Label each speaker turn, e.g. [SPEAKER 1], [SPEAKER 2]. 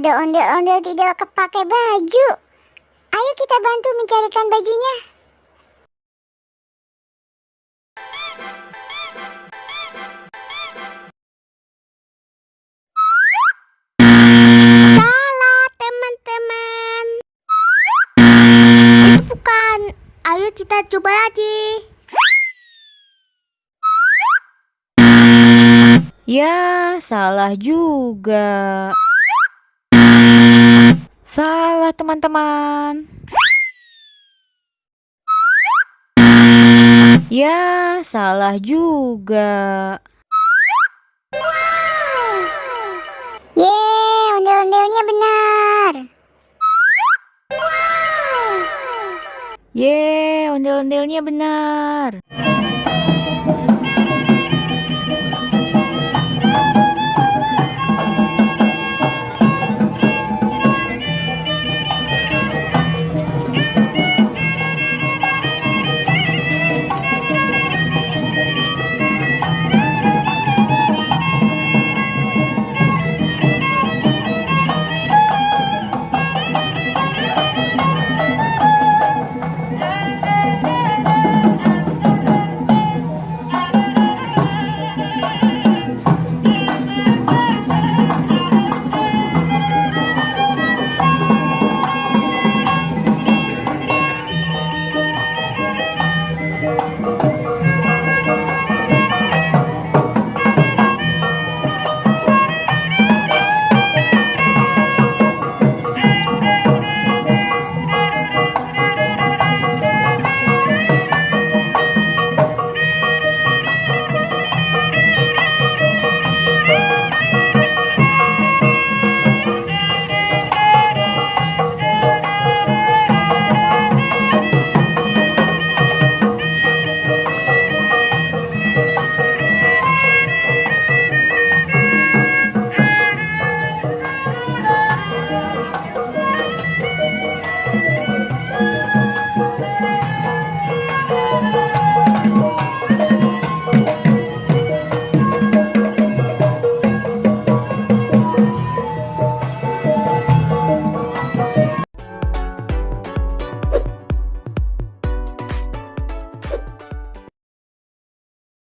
[SPEAKER 1] ada ondel-ondel tidak kepakai baju. Ayo kita bantu mencarikan bajunya. Salah, teman-teman. Itu bukan. Ayo kita coba lagi.
[SPEAKER 2] Ya, salah juga. Salah, teman-teman. Ya, salah juga.
[SPEAKER 1] Yeay, ondel-ondelnya benar.
[SPEAKER 2] Ye, ondel-ondelnya benar.